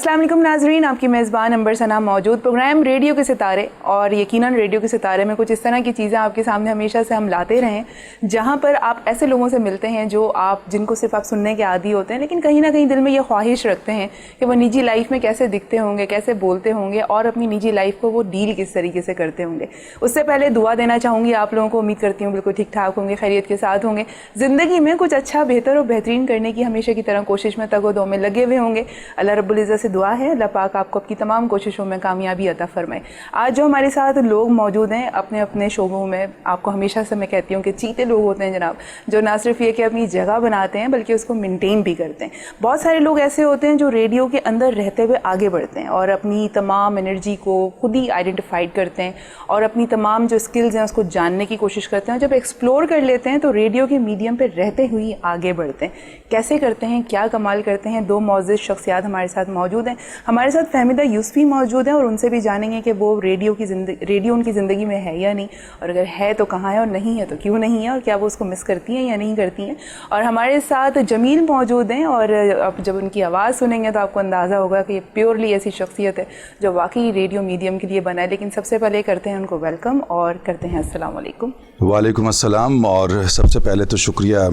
अस्सलाम वालेकुम नाजरीन, आपकी मेज़बान अंबर सना मौजूद प्रोग्राम रेडियो के सितारे। और यकीनन रेडियो के सितारे में कुछ इस तरह की चीज़ें आपके सामने हमेशा से हम लाते रहें जहाँ पर आप ऐसे लोगों से मिलते हैं जिनको सिर्फ आप सुनने के आदी होते हैं, लेकिन कहीं ना कहीं दिल में ये ख्वाहिश रखते हैं कि वो निजी लाइफ में कैसे दिखते होंगे, कैसे बोलते होंगे और अपनी निजी लाइफ को वो डील किस तरीके से करते होंगे। उससे पहले दुआ देना चाहूँगी आप लोगों को, उम्मीद करती हूँ बिल्कुल ठीक ठाक होंगे, खैरियत के साथ होंगे, ज़िंदगी में कुछ अच्छा, बेहतर और बेहतरीन करने की हमेशा की तरह कोशिश में तगो-दो में लगे हुए होंगे। अल्लाह रब्बुल इज़्ज़त से दुआ है अल्लाह पाक आपको आपकी तमाम कोशिशों में कामयाबी अता फरमाए। आज जो हमारे साथ लोग मौजूद हैं अपने अपने शोबों में, आपको हमेशा से मैं कहती हूँ कि चीते लोग होते हैं जनाब, जो ना सिर्फ ये कि अपनी जगह बनाते हैं बल्कि उसको मेंटेन भी करते हैं। बहुत सारे लोग ऐसे होते हैं जो रेडियो के अंदर रहते हुए आगे बढ़ते हैं और अपनी तमाम एनर्जी को खुद ही आइडेंटिफाइड करते हैं और अपनी तमाम जो स्किल्स हैं उसको जानने की कोशिश करते हैं। जब एक्सप्लोर कर लेते हैं तो रेडियो के मीडियम पर रहते हुए आगे बढ़ते हैं। कैसे करते हैं, क्या कमाल करते हैं? दो मौजूद शख्सियात हमारे साथ मौजूद हैं। हमारे साथ फहमीदा यूसुफी मौजूद हैं और उनसे भी जानेंगे कि वो रेडियो उनकी ज़िंदगी में है या नहीं, और अगर है तो कहाँ है और नहीं है तो क्यों नहीं है, और क्या वो उसको मिस करती हैं या नहीं करती हैं। और हमारे साथ जमील मौजूद हैं और आप जब उनकी आवाज़ सुनेंगे तो आपको अंदाज़ा होगा कि ये प्योरली ऐसी शख्सियत है जो वाकई रेडियो मीडियम के लिए बना है। लेकिन सबसे पहले करते हैं उनको वेलकम और करते हैं अस्सलाम वालेकुम। वालेकुम अस्सलाम। और सबसे पहले तो शुक्रिया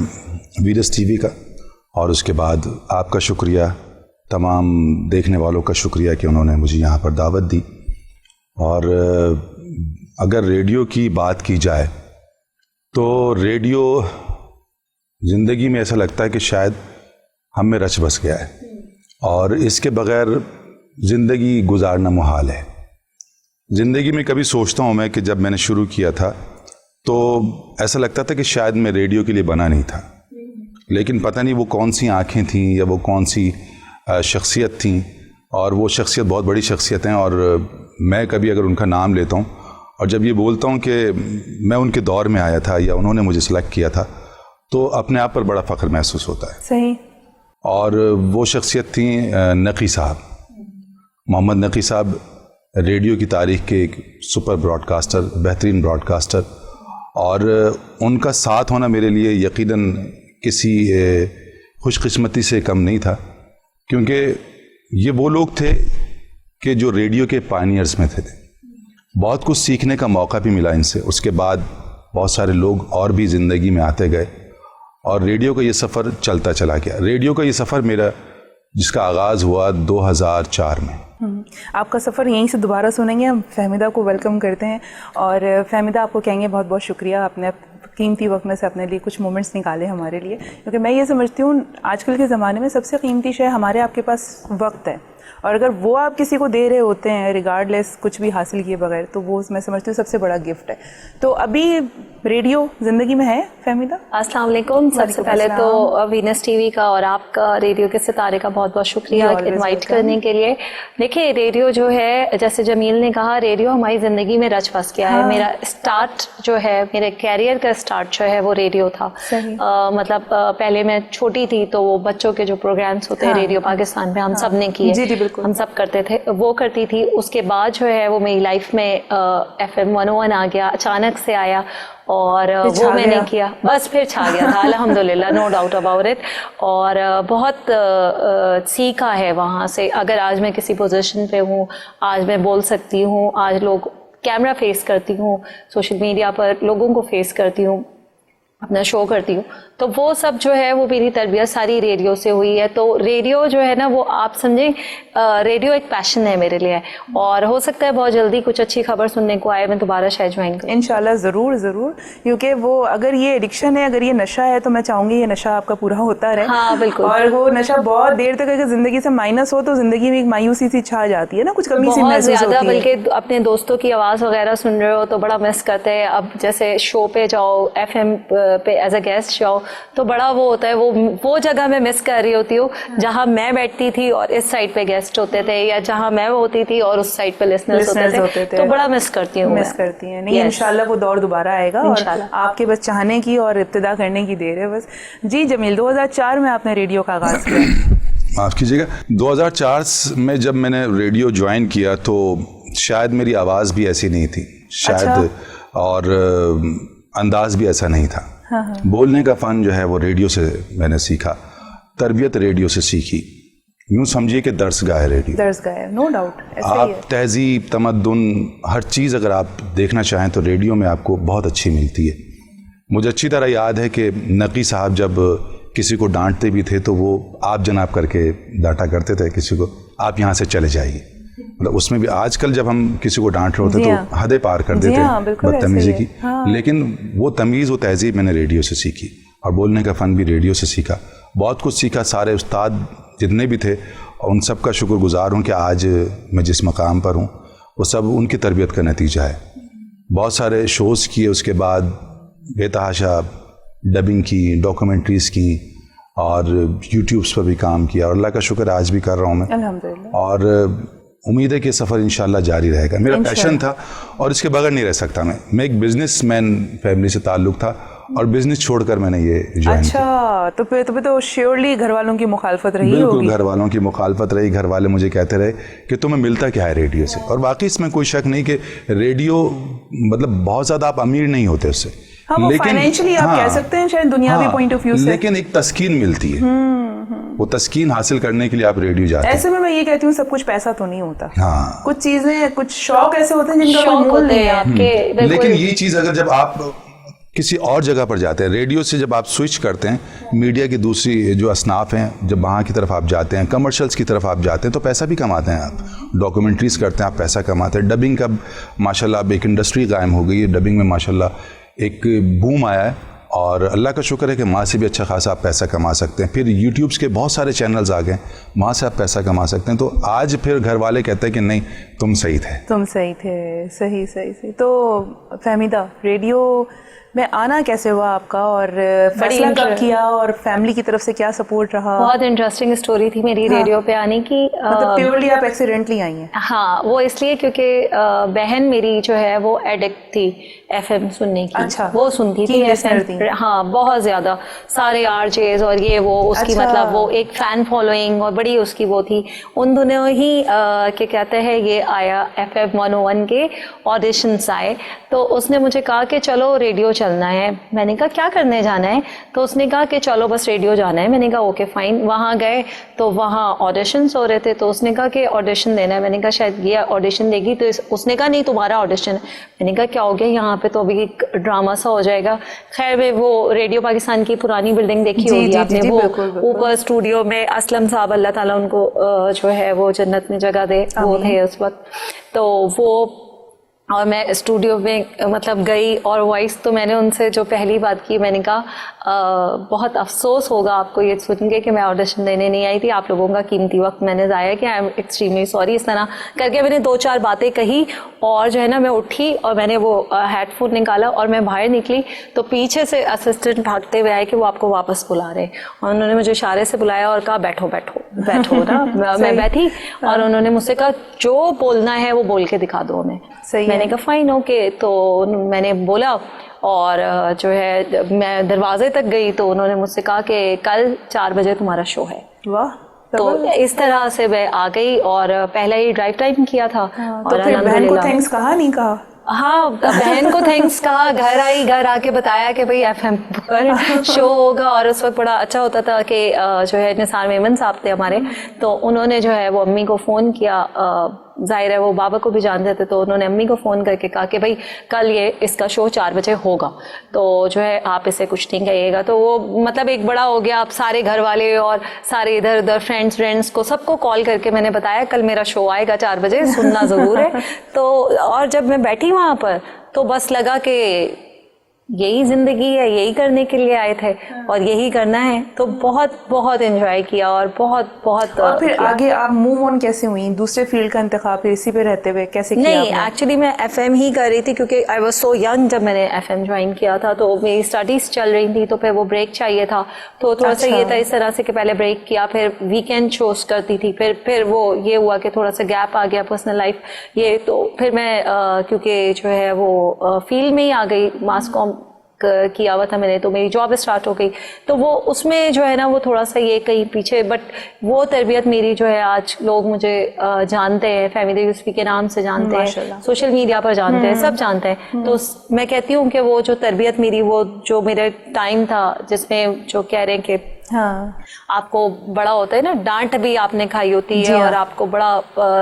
वीनस टीवी का, और उसके बाद आपका शुक्रिया, तमाम देखने वालों का शुक्रिया कि उन्होंने मुझे यहाँ पर दावत दी। और अगर रेडियो की बात की जाए तो रेडियो ज़िंदगी में ऐसा लगता है कि शायद हम में रच बस गया है और इसके बग़ैर ज़िंदगी गुजारना मुहाल है। ज़िंदगी में कभी सोचता हूँ मैं कि जब मैंने शुरू किया था तो ऐसा लगता था कि शायद मैं रेडियो के लिए बना नहीं था, लेकिन पता नहीं वो कौन सी आँखें थीं या वो कौन सी शख्सियत थी, और वो शख्सियत बहुत बड़ी शख्सियत हैं। और मैं कभी अगर उनका नाम लेता हूँ और जब ये बोलता हूँ कि मैं उनके दौर में आया था या उन्होंने मुझे सेलेक्ट किया था, तो अपने आप पर बड़ा फ़ख्र महसूस होता है। सही। और वो शख्सियत थी नकी साहब, मोहम्मद नकी साहब, रेडियो की तारीख़ के एक सुपर ब्रॉडकास्टर, बेहतरीन ब्रॉडकास्टर। और उनका साथ होना मेरे लिए यकीनन किसी खुशकिस्मती से कम नहीं था, क्योंकि ये वो लोग थे कि जो रेडियो के पायनियर्स में थे। बहुत कुछ सीखने का मौका भी मिला इनसे। उसके बाद बहुत सारे लोग और भी ज़िंदगी में आते गए और रेडियो का ये सफ़र चलता चला गया। रेडियो का ये सफ़र मेरा, जिसका आगाज़ हुआ 2004 में। आपका सफ़र यहीं से दोबारा सुनेंगे। हम फहमीदा को वेलकम करते हैं और फहमीदा आपको कहेंगे बहुत बहुत शुक्रिया, आपने कीमती वक्त में से अपने लिए कुछ मोमेंट्स निकाले हमारे लिए, क्योंकि मैं ये समझती हूँ आजकल के ज़माने में सबसे कीमती शय हमारे आपके पास वक्त है, और अगर वो आप किसी को दे रहे होते हैं रिगार्डलेस कुछ भी हासिल किए बगैर, तो वो मैं समझती हूँ सबसे बड़ा गिफ्ट है। तो अभी रेडियो ज़िंदगी में है फहमीदा? अस्सलाम वालेकुम। सबसे पहले तो वीनस टीवी का और आपका रेडियो के सितारे का बहुत बहुत शुक्रिया इनवाइट करने के लिए। देखिए, रेडियो जो है, जैसे जमील ने कहा, रेडियो हमारी ज़िंदगी में रच बस गया है। मेरा स्टार्ट जो है, मेरे कैरियर का स्टार्ट जो है वो रेडियो था। मतलब पहले मैं छोटी थी तो वो बच्चों के जो प्रोग्राम्स होते हैं रेडियो पाकिस्तान पे, हम सब ने किए, हम सब करते थे, वो करती थी। उसके बाद जो है वो मेरी लाइफ में FM 101 आ गया, अचानक से आया और वो मैंने किया, बस फिर छा गया था अल्हम्दुलिल्लाह, नो डाउट अबाउट इट। और बहुत सीखा है वहाँ से। अगर आज मैं किसी पोजीशन पे हूँ, आज मैं बोल सकती हूँ, आज लोग कैमरा फेस करती हूँ, सोशल मीडिया पर लोगों को फेस करती हूँ, अपना शो करती हूँ, तो वो सब जो है वो मेरी तरबियत सारी रेडियो से हुई है। तो रेडियो जो है ना, वो आप समझें, रेडियो एक पैशन है मेरे लिए, और हो सकता है बहुत जल्दी कुछ अच्छी खबर सुनने को आए, मैं दोबारा शायद ज्वाइन करूँ इंशाल्लाह। ज़रूर ज़रूर, क्योंकि वो अगर ये एडिक्शन है, अगर ये नशा है, तो मैं चाहूँगी ये नशा आपका पूरा होता रहे। हाँ बिल्कुल। और वो नशा बहुत देर तक अगर ज़िंदगी से माइनस हो तो ज़िंदगी में एक मायूसी सी छा जाती है ना, कुछ कमी सी महसूस होती है। बल्कि अपने दोस्तों की आवाज़ वगैरह सुन रहे हो तो बड़ा मिस करते हैं। अब जैसे शो पे जाओ, FM पे एज अ गेस्ट जाओ, तो बड़ा वो होता है, वो जगह मैं मिस कर रही होती हूँ जहाँ मैं बैठती थी और इस साइड पे गेस्ट होते थे, या जहाँ मैं होती थी और उस साइड पे लिसनर्स होते थे, तो बड़ा मिस करती हूँ। मिस करती हैं? नहीं, इंशाल्लाह वो दौर दोबारा आएगा और आपके बस चाहने की और इब्तिदा करने की देर है बस। जी जमील, 2004 में आपने रेडियो का आगाज़ किया। माफ़ कीजिएगा, 2004 में जब मैंने रेडियो ज्वाइन किया तो शायद मेरी आवाज़ भी ऐसी नहीं थी शायद। अच्छा। और अंदाज भी ऐसा नहीं था। बोलने का फ़न जो है वो रेडियो से मैंने सीखा, तरबियत रेडियो से सीखी। यूँ समझिए कि दर्सगाह है रेडियो। दर्सगाह है, नो डाउट। आप तहजीब, तमद्दुन, हर चीज़ अगर आप देखना चाहें तो रेडियो में आपको बहुत अच्छी मिलती है। मुझे अच्छी तरह याद है कि नकी साहब जब किसी को डांटते भी थे तो वो आप जनाब करके डांटा करते थे किसी को, आप यहाँ से चले जाइए। मतलब उसमें भी आजकल जब हम किसी को डांट रहे होते तो हदें पार कर देते बदतमीजी की, लेकिन वो तमीज़, वो तहजीब मैंने रेडियो से सीखी, और बोलने का फ़न भी रेडियो से सीखा। बहुत कुछ सीखा। सारे उस्ताद जितने भी थे उन सब का शुक्रगुजार हूँ कि आज मैं जिस मकाम पर हूँ वो सब उनकी तरबियत का नतीजा है। बहुत सारे शोज़ किए, उसके बाद बेतहाशा डबिंग की, डॉक्यूमेंट्रीज़ की, और यूट्यूब्स पर भी काम किया, और अल्लाह का शुक्र आज भी कर रहा हूँ मैं, अल्हम्दुलिल्लाह। और उम्मीद है कि सफ़र इंशाल्लाह जारी रहेगा। मेरा पैशन था और इसके बगैर नहीं रह सकता मैं एक बिजनेसमैन फैमिली से ताल्लुक़ था और बिजनेस छोड़कर मैंने ये ज्वाइन किया। अच्छा, तो फिर तो श्योरली घर वालों की मुखालफत रही होगी। बिल्कुल, घर वालों की मुखालफत रही। घर वाले मुझे कहते रहे कि तुम्हें मिलता क्या है रेडियो से, और वाकई इसमें कोई शक नहीं कि रेडियो मतलब बहुत ज़्यादा आप अमीर नहीं होते उससे, लेकिन फाइनेंशियली आप कह सकते हैं शायद दुनियावी पॉइंट ऑफ व्यू से, लेकिन एक तस्कीन मिलती है। वो तस्कीन हासिल करने के लिए आप रेडियो जाते हैं। ऐसे में मैं ये कहती हूँ सब कुछ पैसा तो नहीं होता। हाँ, कुछ चीजें, कुछ शौक ऐसे होते हैं जिनका कोई मोल नहीं है आपके। लेकिन ये चीज़ अगर जब आप किसी और जगह पर जाते हैं, रेडियो से जब आप स्विच करते हैं, मीडिया की दूसरी जो असनाफ हैं, जब वहाँ की तरफ आप जाते हैं, कमर्शियल्स की तरफ आप जाते हैं, तो पैसा भी कमाते हैं आप। डॉक्यूमेंट्रीज़ करते हैं, आप पैसा कमाते हैं। डबिंग का माशाल्लाह अब एक इंडस्ट्री कायम हो गई है। डबिंग में माशाल्लाह एक बूम आया है, और अल्लाह का शुक्र है कि वहाँ से भी अच्छा खासा आप पैसा कमा सकते हैं। फिर यूट्यूब्स के बहुत सारे चैनल्स आ गए, वहाँ से आप पैसा कमा सकते हैं। तो आज फिर घर वाले कहते हैं कि नहीं, तुम सही थे, तुम सही थे। सही। तो फहमीदा, रेडियो में आना कैसे हुआ आपका, और फैसला कब किया, और फैमिली की तरफ से क्या सपोर्ट रहा? बहुत इंटरेस्टिंग स्टोरी थी मेरी रेडियो पे आने की। मतलब प्योरली आप एक्सीडेंटली आई हैं? हाँ, वो इसलिए क्योंकि बहन मेरी जो है वो एडिक्ट थी एफएम सुनने की। अच्छा, वो सुनती थी एफएम, हाँ बहुत ज्यादा, सारे आरजेज और ये वो उसकी मतलब वो एक फैन फॉलोइंग और बड़ी उसकी वो थी। उन दोनों ही क्या कहते हैं ये आया एफएम 101 के ऑडिशंस आए, तो उसने मुझे कहा कि चलो रेडियो चलना है। मैंने कहा क्या करने जाना है? तो उसने कहा कि चलो बस रेडियो जाना है। मैंने कहा ओके फाइन। वहाँ गए तो वहाँ ऑडिशंस हो रहे थे, तो उसने कहा कि ऑडिशन देना है। मैंने कहा शायद ये ऑडिशन देगी, तो उसने कहा नहीं तुम्हारा ऑडिशन है। मैंने कहा क्या हो गया, यहाँ पे तो अभी एक ड्रामा सा हो जाएगा। खैर वे वो रेडियो पाकिस्तान की पुरानी बिल्डिंग देखी होगी आपने, वो ऊपर स्टूडियो में असलम साहब, अल्लाह ताला उनको जो है वो जन्नत में जगह दे, वो थे उस वक्त। तो वो और मैं स्टूडियो में मतलब गई, और वॉइस तो मैंने उनसे जो पहली बात की, मैंने कहा बहुत अफसोस होगा आपको ये सुन के कि मैं ऑडिशन देने नहीं आई थी, आप लोगों का कीमती वक्त मैंने ज़ाया कि आई एम एक्सट्रीमली सॉरी। इस तरह करके मैंने 2-4 बातें कही, और जो है ना मैं उठी और मैंने वो हेडफोन निकाला और मैं बाहर निकली, तो पीछे से असिस्टेंट भागते हुए आए कि वो आपको वापस बुला रहे हैं, और उन्होंने मुझे इशारे से बुलाया और कहा बैठो बैठो बैठो ना। मैं बैठी और उन्होंने मुझसे कहा जो बोलना है वो बोल के दिखा दो उन्हें। मैंने कहा फाइन ओके। तो मैंने बोला, और जो है मैं दरवाजे तक गई तो उन्होंने मुझसे कहा कि कल 4 बजे तुम्हारा शो है। वाह। तो इस तरह से मैं आ गई, और पहला ही ड्राइव टाइम किया था। तो फिर बहन को थैंक्स कहा नहीं कहा? हाँ, बहन को थैंक्स कहा, घर आई, घर आके बताया कि भाई एफएम पर शो होगा। और उस वक्त बड़ा अच्छा होता था कि जो है निसार मेमन साहब थे हमारे, तो उन्होंने जो है वो अम्मी को फ़ोन किया, जाहिर है वो बाबा को भी जानते थे, तो उन्होंने अम्मी को फ़ोन करके कहा कि भाई कल ये इसका शो 4 बजे होगा, तो जो है आप इसे कुछ नहीं कहिएगा। तो वो मतलब एक बड़ा हो गया, आप सारे घर वाले और सारे इधर उधर फ्रेंड्स को सबको कॉल करके मैंने बताया कल मेरा शो आएगा 4 बजे, सुनना ज़रूर है। तो और जब मैं बैठी वहाँ पर तो बस लगा कि यही जिंदगी है, यही करने के लिए आए थे और यही करना है। तो बहुत बहुत एंजॉय किया और बहुत बहुत। और फिर आगे आप मूव ऑन कैसे हुई, दूसरे फील्ड का इंतखाब फिर इसी पे रहते हुए कैसे किया? नहीं, एक्चुअली मैं एफएम ही कर रही थी क्योंकि आई वाज सो यंग जब मैंने एफएम ज्वाइन किया था, तो मेरी स्टडीज चल रही थी, तो फिर वो ब्रेक चाहिए था, तो थोड़ा सा ये था इस तरह से कि पहले ब्रेक किया, फिर वीकेंड शोज करती थी, फिर वो ये हुआ कि थोड़ा सा गैप आ गया पर्सनल लाइफ ये। तो फिर मैं क्योंकि जो है वो फील्ड में ही आ गई, मास कॉम किया हुआ था मैंने, तो मेरी जॉब स्टार्ट हो गई, तो वो उसमें जो है ना वो थोड़ा सा ये कहीं पीछे, बट वो तरबियत मेरी जो है आज लोग मुझे जानते हैं, फैमिली यूसफी के नाम से जानते हैं, सोशल मीडिया पर जानते हैं, सब जानते हैं। तो मैं कहती हूँ कि वो जो तरबियत मेरी, वो जो मेरा टाइम था जिसमें जो कह रहे हैं कि हाँ, आपको बड़ा होता है ना, डांट भी आपने खाई होती है और आपको बड़ा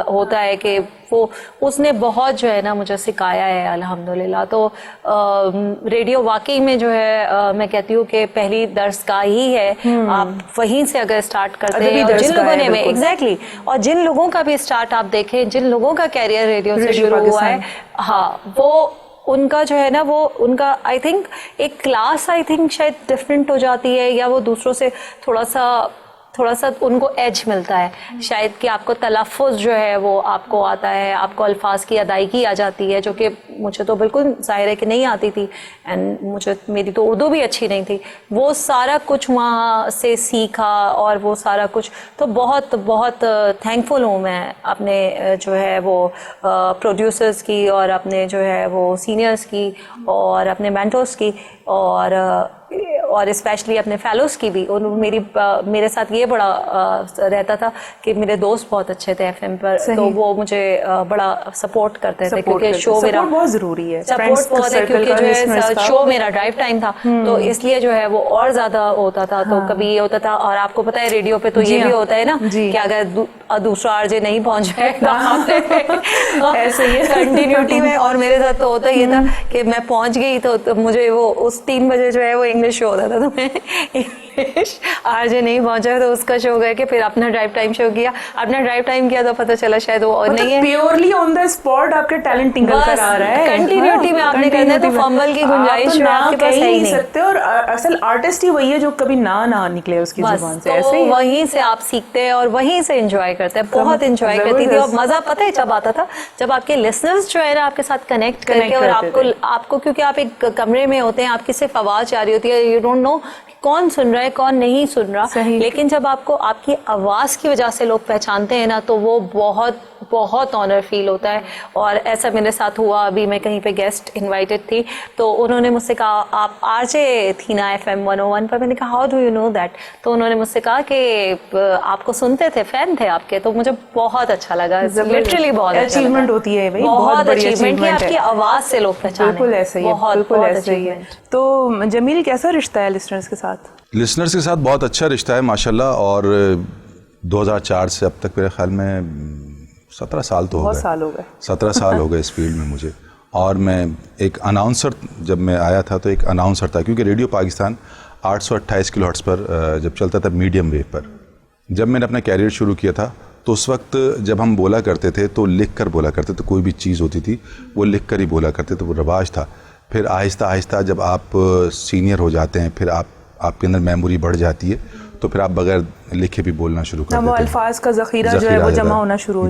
होता है कि वो उसने बहुत जो है ना मुझे सिखाया है अल्हम्दुलिल्लाह। तो रेडियो वाकई में जो है मैं कहती हूँ कि पहली दर्सगाह ही है। आप वहीं से अगर स्टार्ट करते हैं, और जिन लोगों ने एग्जैक्टली और जिन लोगों का भी स्टार्ट आप देखें, जिन लोगों का कैरियर रेडियो से शुरू हुआ है, हाँ, वो उनका जो है ना वो उनका आई थिंक एक क्लास आई थिंक शायद डिफरेंट हो जाती है, या वो दूसरों से थोड़ा सा उनको एज मिलता है शायद, कि आपको तलफ़ुज़ जो है वो आपको आता है, आपको अल्फाज की अदायगी आ जाती है, जो कि मुझे तो बिल्कुल जाहिर है कि नहीं आती थी, एंड मेरी तो उर्दू भी अच्छी नहीं थी। वो सारा कुछ वहाँ से सीखा और वो सारा कुछ, तो बहुत बहुत थैंकफुल हूँ मैं अपने जो है वो प्रोड्यूसर्स की, और अपने जो है वो सीनियर्स की, और अपने मेंटर्स की, और स्पेशली अपने फेलोज की भी। और मेरे साथ ये बड़ा रहता था कि मेरे दोस्त बहुत अच्छे थे एफएम पर, तो वो मुझे बड़ा सपोर्ट करते थे, क्योंकि शो मेरा बहुत जरूरी है, सपोर्ट बहुत है, क्योंकि जो है शो मेरा ड्राइव टाइम था, तो इसलिए जो है वो और ज्यादा होता था। तो कभी ये होता था, और आपको पता है रेडियो पे तो ये भी होता है ना कि अगर दूसरा आरजे नहीं पहुंच जाएगा ऐसे ही कंटिन्यूटी में, और मेरे साथ तो होता ये था कि मैं पहुंच गई तो मुझे वो उस 3 बजे जो है वो इंग्लिश शो होता था, तो मैं इंग्लिश आरजे नहीं पहुंचा तो उसका शो गया कि फिर अपना ड्राइव टाइम शो किया। अपना ड्राइव टाइम किया तो पता चला शायद वो और नहीं है, प्योरली ऑन द स्पॉट आपके टैलेंट निकल कर आ रहा है, कंटिन्यूटी में आपने करना है, तो फंबल की गुंजाइश आपके पास है ही नहीं सकते। और असल आर्टिस्ट ही वही है जो कभी ना निकले उसकी जुबान से, ऐसे ही वहीं से आप सीखते हैं और वहीं से एंजॉय करते हैं। बहुत एंजॉय करती थी, और मजा पता है जब आता था जब आपके लिसनर्स जो है ना आपके साथ कनेक्ट करके, और आपको क्योंकि आप एक कमरे में होते हैं, आपकी सिर्फ आवाज आ रही होती है, यू डोंट नो कौन सुन रहा है कौन नहीं सुन रहा, लेकिन जब आपको आपकी आवाज की वजह से लोग पहचानते हैं ना, तो वो बहुत बहुत ऑनर फील होता है। और ऐसा मेरे साथ हुआ, अभी मैं कहीं पे गेस्ट इनवाइटेड थी, तो उन्होंने मुझसे कहा आप आरजे थी ना FM 101 पर। मैंने कहा how do you know that? तो उन्होंने मुझसे कहा कि आपको सुनते थे, फैन थे आपके। तो मुझे बहुत अच्छा लगा, लिटरली बहुत अचीवमेंट होती है भाई, बहुत अचीवमेंट की आपकी आवाज से लोग पहचाने। बिल्कुल ऐसा ही है, बिल्कुल ऐसा ही है। तो जमील कैसा रिश्ता है लिसनर्स के साथ? लिसनर्स के साथ बहुत अच्छा रिश्ता है माशाल्लाह, और 2004 से अब तक मेरे ख्याल में 17 साल तो हो गए, 17 साल हो गए इस फील्ड में मुझे। और मैं एक अनाउंसर, जब मैं आया था तो एक अनाउंसर था, क्योंकि रेडियो पाकिस्तान 828 किलोहर्ट्ज़ पर जब चलता था मीडियम वेव पर, जब मैंने अपना कैरियर शुरू किया था, तो उस वक्त जब हम बोला करते थे तो लिख कर बोला करते थे, कोई भी चीज़ होती थी वो लिख कर ही बोला करते थे, वो रवाज था। फिर आहिस्ता आहिस्ता जब आप सीनियर हो जाते हैं, फिर आपके अंदर मेमोरी बढ़ जाती है, तो फिर आप बगैर लिखे भी बोलना शुरू कर देते हैं, अल्फाज का ज़ख़ीरा जो है वो जमा होना शुरू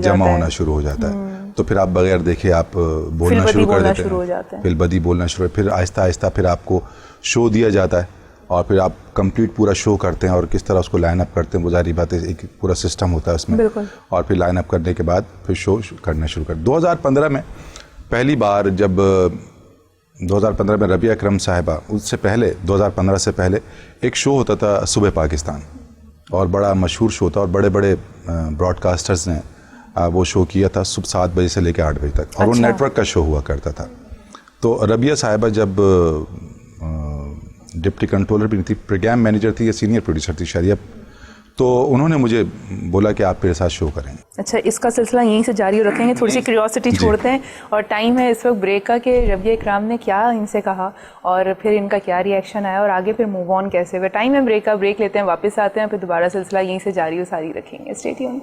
हो जाता है। तो फिर आप बगैर देखे आप बोलना शुरू कर देते हैं, फिर बदी बोलना शुरू। फिर आहिस्ता आहिस्ता फिर आपको शो दिया जाता है, और फिर आप कंप्लीट पूरा शो करते हैं, और किस तरह उसको लाइन अप करते हैं, वो जारी बात है, एक पूरा सिस्टम होता है उसमें। और फिर लाइन अप करने के बाद फिर शो करना शुरू कर। 2015 में पहली बार जब 2015 में रबिया अकरम साहिबा, उससे पहले 2015 से पहले एक शो होता था सुबह पाकिस्तान, और बड़ा मशहूर शो था, और बड़े बड़े ब्रॉडकास्टर्स ने वो शो किया था सुबह 7 बजे से लेकर 8 बजे तक, और वो नेटवर्क का शो हुआ करता था। तो रबिया साहिबा जब डिप्टी कंट्रोलर भी नहीं थी, प्रोग्राम मैनेजर थी या सीनियर प्रोड्यूसर थी शायद, तो उन्होंने मुझे बोला कि आप मेरे साथ शो करेंगे। अच्छा, इसका सिलसिला यहीं से जारी रखेंगे, थोड़ी सी क्यूरियोसिटी छोड़ते हैं, और टाइम है इस वक्त ब्रेक का, कि रबिया इकराम ने क्या इनसे कहा और फिर इनका क्या रिएक्शन आया, और आगे फिर मूव ऑन कैसे हुआ। टाइम है ब्रेक का, ब्रेक लेते हैं, वापस आते हैं, फिर दोबारा सिलसिला यहीं से जारी रखेंगे। Stay tuned.